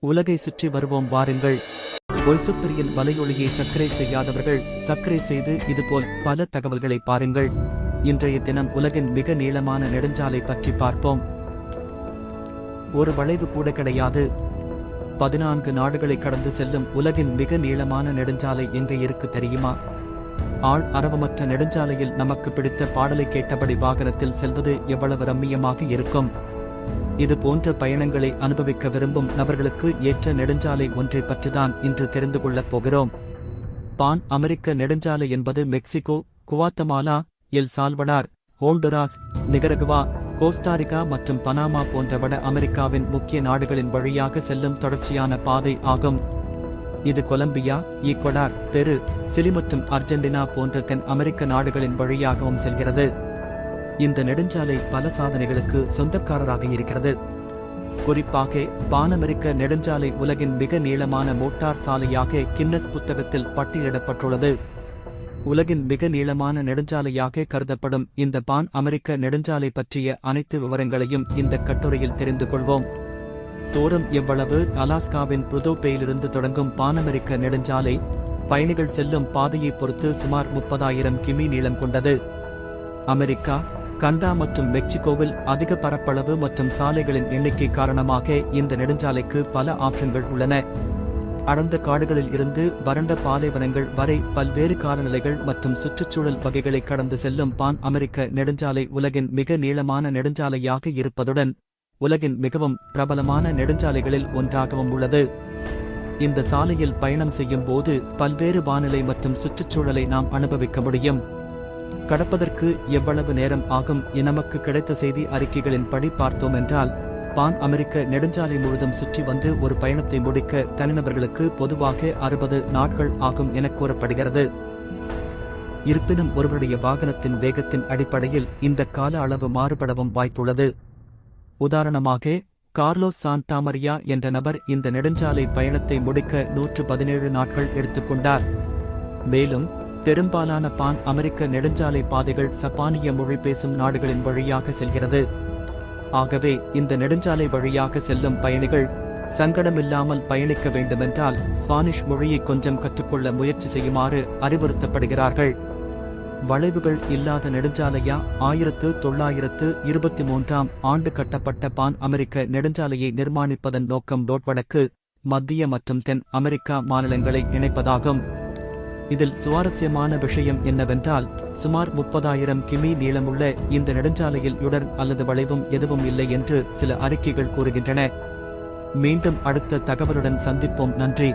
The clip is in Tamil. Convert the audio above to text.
உலகை சுற்றி வருவோம் வாருங்கள். ஒய்சுப்பிரியின் வலையொலியை சர்க்கரை செய்யாதவர்கள் சர்க்கரை செய்து இதுபோல் பல தகவல்களை பாருங்கள். இன்றைய தினம் உலகின் மிக நீளமான நெடுஞ்சாலை பற்றி பார்ப்போம். ஒரு வளைவு கூட கிடையாது. 14 நாடுகளை கடந்து செல்லும் உலகின் மிக நீளமான நெடுஞ்சாலை எங்கே இருக்கு தெரியுமா? ஆள் அரவமற்ற நெடுஞ்சாலையில் நமக்கு பிடித்த பாடலை கேட்டபடி வாகனத்தில் செல்வது எவ்வளவு ரம்மியமாக இருக்கும். இது போன்ற பயணங்களை அனுபவிக்க விரும்பும் நபர்களுக்கு ஏற்ற நெடுஞ்சாலை ஒன்றை பற்றிதான் இன்று தெரிந்து கொள்ளப் போகிறோம். பான் அமெரிக்க நெடுஞ்சாலை என்பது Mexico, Guatemala, El Salvador, Honduras, Nicaragua, Costa Rica மற்றும் பனாமா போன்ற வட அமெரிக்காவின் முக்கிய நாடுகளின் வழியாக செல்லும் தொடர்ச்சியான பாதை ஆகும். இது கொலம்பியா, ஈக்வடார், பெரு, சிலி மற்றும் அர்ஜென்டினா போன்ற தென் அமெரிக்க நாடுகளின் வழியாகவும் செல்கிறது. இந்த நெடுஞ்சாலை பல சாதனைகளுக்கு சொந்தக்காரராக இருக்கிறது. குறிப்பாக பான் அமெரிக்க நெடுஞ்சாலை உலகின் மிக நீளமான மோட்டார் சாலையாக கின்னஸ் புத்தகத்தில் பட்டியலிடப்பட்டுள்ளது. உலகின் மிக நீளமான நெடுஞ்சாலையாக கருதப்படும் இந்த பான் அமெரிக்க நெடுஞ்சாலை பற்றிய அனைத்து விவரங்களையும் இந்த கட்டுரையில் தெரிந்து கொள்வோம். தூரம் எவ்வளவு? அலாஸ்காவின் புரோதோபேயிலிருந்து தொடங்கும் பான் அமெரிக்க நெடுஞ்சாலை பயணிகள் செல்லும் பாதையை பொறுத்து சுமார் 30,000 கிமி நீளம் கொண்டது. அமெரிக்கா, கனடா மற்றும் மெக்சிகோவில் அதிக பரப்பளவு மற்றும் சாலைகளின் எண்ணிக்கை காரணமாக இந்த நெடுஞ்சாலைக்கு பல ஆப்ஷன்கள் உள்ளன. அடர்ந்த காடுகளில் இருந்து வறண்ட பாலைவனங்கள் வரை பல்வேறு காலநிலைகள் மற்றும் சுற்றுச்சூழல் வகைகளை கடந்து செல்லும் பான் அமெரிக்க நெடுஞ்சாலை உலகின் மிக நீளமான நெடுஞ்சாலையாக இருப்பதுடன் உலகின் மிகவும் பிரபலமான நெடுஞ்சாலைகளில் ஒன்றாகவும் உள்ளது. இந்த சாலையில் பயணம் செய்யும் போது பல்வேறு வானிலை மற்றும் சுற்றுச்சூழலை நாம் அனுபவிக்க முடியும். கடப்பதற்கு எவ்வளவு நேரம் ஆகும் என நமக்கு கிடைத்த செய்தி அறிக்கைகளின்படி பார்த்தோம் என்றால், பான் அமெரிக்க நெடுஞ்சாலை முழுதும் சுற்றி வந்து ஒரு பயணத்தை முடிக்க தனிநபர்களுக்கு பொதுவாக 60 நாட்கள் ஆகும் என கூறப்படுகிறது. இருப்பினும் ஒருவருடைய வாகனத்தின் வேகத்தின் அடிப்படையில் இந்த கால அளவு மாறுபடவும் வாய்ப்புள்ளது. உதாரணமாக, கார்லோஸ் சாண்டாமரியா என்ற நபர் இந்த நெடுஞ்சாலை பயணத்தை முடிக்க 117 நாட்கள் எடுத்துக்கொண்டார். மேலும் பெரும்பாலான பான் அமெரிக்க நெடுஞ்சாலை பாதைகள் சப்பானிய மொழி பேசும் நாடுகளின் வழியாக செல்கிறது. ஆகவே இந்த நெடுஞ்சாலை வழியாக செல்லும் பயணிகள் சங்கடமில்லாமல் பயணிக்க வேண்டுமென்றால் ஸ்பானிஷ் மொழியை கொஞ்சம் கற்றுக்கொள்ள முயற்சி செய்யுமாறு அறிவுறுத்தப்படுகிறார்கள். வளைவுகள் இல்லாத நெடுஞ்சாலையா? 1923ஆம் ஆண்டு கட்டப்பட்ட பான் அமெரிக்க நெடுஞ்சாலையை நிர்மாணிப்பதன் நோக்கம் வடக்கு, மத்திய மற்றும் தென் அமெரிக்கா மாநிலங்களை இணைப்பதாகும். இதில் சுவாரஸ்யமான விஷயம் என்னவென்றால், சுமார் 30,000 கிமி நீளமுள்ள இந்த நெடுஞ்சாலையில் யுடர் அல்லது வளைவும் எதுவும் இல்லை என்று சில அறிக்கைகள் கூறுகின்றன. மீண்டும் அடுத்த தகவலுடன் சந்திப்போம். நன்றி.